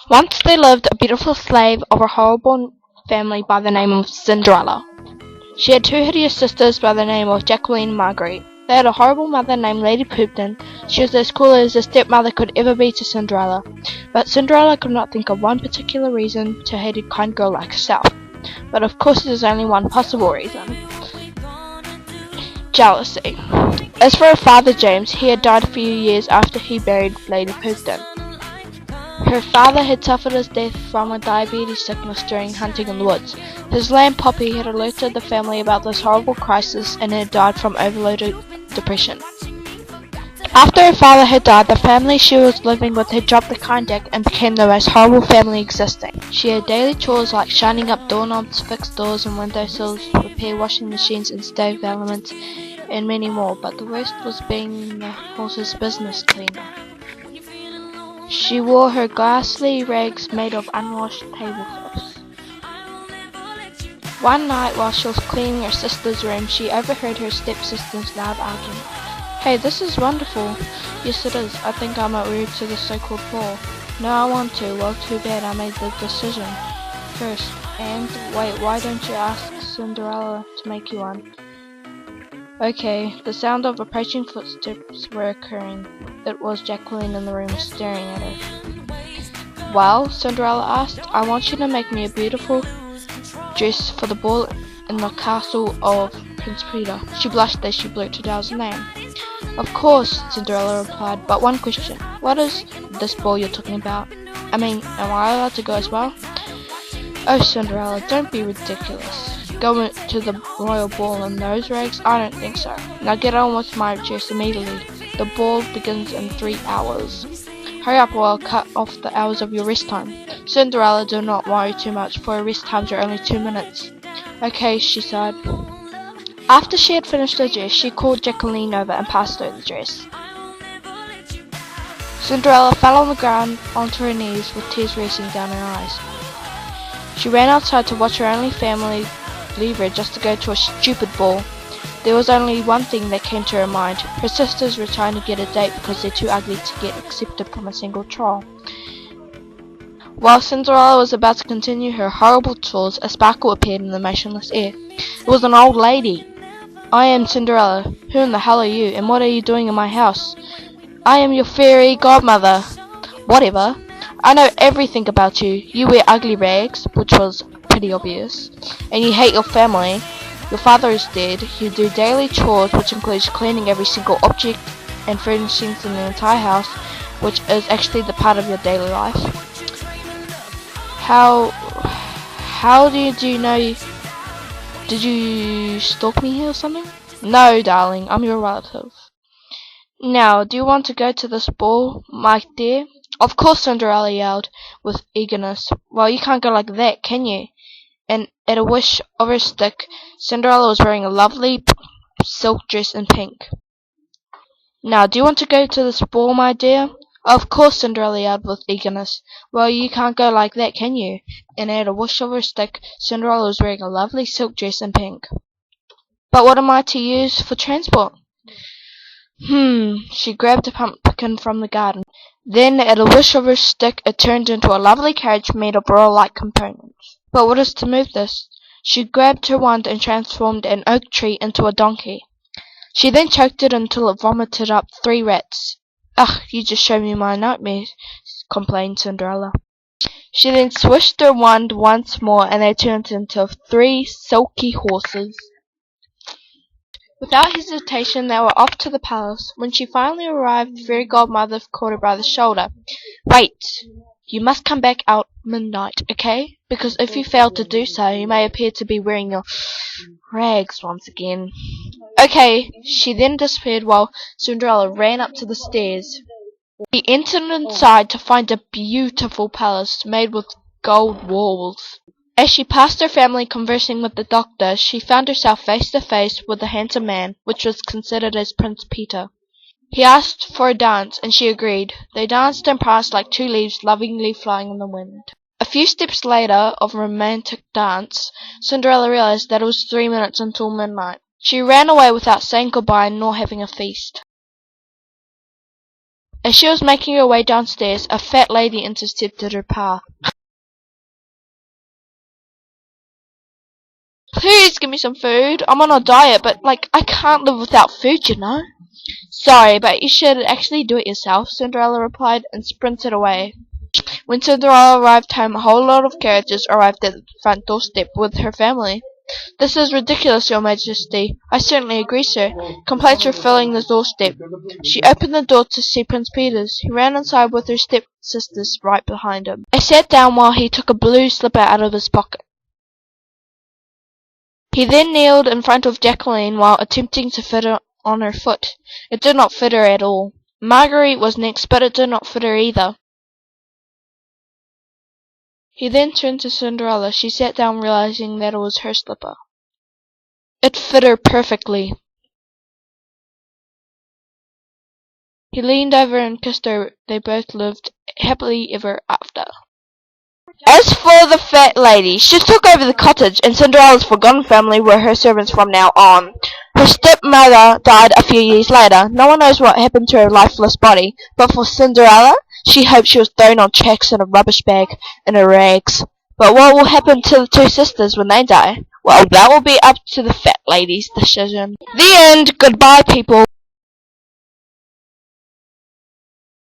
Once there lived a beautiful slave of a horrible family by the name of Cinderella. She had two hideous sisters by the name of Jacqueline and Marguerite. They had a horrible mother named Lady Poopton. She was as cruel as a stepmother could ever be to Cinderella. But Cinderella could not think of one particular reason to hate a kind girl like herself. But of course there's only one possible reason. Jealousy. As for her father James, he had died a few years after he buried Lady Poopton. Her father had suffered his death from a diabetes sickness during hunting in the woods. His lamb Poppy had alerted the family about this horrible crisis and had died from overloaded depression. After her father had died, the family she was living with had dropped the kind deck and became the most horrible family existing. She had daily chores like shining up doorknobs, fix doors and windowsills, repair washing machines and stove elements, and many more, but the worst was being the horse's business cleaner. She wore her ghastly rags made of unwashed tablecloths. One night while she was cleaning her sister's room, she overheard her stepsister's loud argument. "Hey, this is wonderful." "Yes, it is. I think I might wear it to the so-called ball." "No, I want to." "Well, too bad. I made the decision first." "And, wait, why don't you ask Cinderella to make you one?" Okay, the sound of approaching footsteps were occurring. It was Jacqueline in the room staring at her. "Well?" Cinderella asked. "I want you to make me a beautiful dress for the ball in the castle of Prince Peter." She blushed as she blurted out his name. "Of course," Cinderella replied, "but one question. What is this ball you're talking about? I mean, am I allowed to go as well?" "Oh, Cinderella, don't be ridiculous. Go to the royal ball in those rags? I don't think so. Now get on with my dress immediately. The ball begins in 3 hours. Hurry up or I'll cut off the hours of your rest time." Cinderella did not worry too much, for her rest times were only 2 minutes. "Okay," she sighed. After she had finished her dress, she called Jacqueline over and passed her the dress. Cinderella fell on the ground onto her knees with tears racing down her eyes. She ran outside to watch her only family leave her just to go to a stupid ball. There was only one thing that came to her mind. Her sisters were trying to get a date because they're too ugly to get accepted from a single troll. While Cinderella was about to continue her horrible chores, a sparkle appeared in the motionless air. It was an old lady. "I am Cinderella. Who in the hell are you, and what are you doing in my house?" "I am your fairy godmother." "Whatever. I know everything about you. You wear ugly rags," which was pretty obvious, "and you hate your family. Your father is dead. You do daily chores, which includes cleaning every single object and furnishings in the entire house, which is actually the part of your daily life." How did you know? Did you stalk me here or something?" "No, darling, I'm your relative." "Now, do you want to go to this ball, my dear?" "Of course," Cinderella yelled with eagerness. "Well, you can't go like that, can you?" And at a wish of her stick, Cinderella was wearing a lovely silk dress in pink. "Now, do you want to go to this ball, my dear?" "Of course," Cinderella yelled with eagerness. "Well, you can't go like that, can you?" And at a wish of her stick, Cinderella was wearing a lovely silk dress in pink. "But what am I to use for transport?" She grabbed a pumpkin from the garden. Then, at a wish of her stick, it turned into a lovely carriage made of royal-like components. "But what is to move this?" She grabbed her wand and transformed an oak tree into a donkey. She then choked it until it vomited up 3 rats. "Ugh, you just showed me my nightmare," complained Cinderella. She then swished her wand once more and they turned into 3 silky horses. Without hesitation they were off to the palace. When she finally arrived, the fairy godmother caught her by the shoulder. "Wait! You must come back out midnight, okay? Because if you fail to do so, you may appear to be wearing your rags once again." "Okay." She then disappeared while Cinderella ran up to the stairs. She entered inside to find a beautiful palace made with gold walls. As she passed her family conversing with the doctor, she found herself face to face with a handsome man, which was considered as Prince Peter. He asked for a dance, and she agreed. They danced and pranced like 2 leaves lovingly flying in the wind. A few steps later of a romantic dance, Cinderella realized that it was 3 minutes until midnight. She ran away without saying goodbye nor having a feast. As she was making her way downstairs, a fat lady intercepted her path. Please give me some food. I'm on a diet, but I can't live without food, you know. Sorry, but you should actually do it yourself, Cinderella replied, and sprinted away. When Cinderella arrived home, a whole lot of carriages arrived at the front doorstep with her family. This is ridiculous, your majesty. I certainly agree, sir. Complaints were filling the doorstep. She opened the door to see Prince Peters. He ran inside with her stepsisters right behind him. They sat down while he took a blue slipper out of his pocket. He then kneeled in front of Jacqueline while attempting to fit it on her foot. It did not fit her at all. Marguerite was next, but it did not fit her either. He then turned to Cinderella. She sat down, realizing that it was her slipper. It fit her perfectly. He leaned over and kissed her. They both lived happily ever after. As for the fat lady, she took over the cottage, and Cinderella's forgotten family were her servants from now on. Her stepmother died a few years later. No one knows what happened to her lifeless body, but for Cinderella, she hoped she was thrown on tracks in a rubbish bag in her rags. But what will happen to the two sisters when they die? Well, that will be up to the fat lady's decision. The end. Goodbye, people.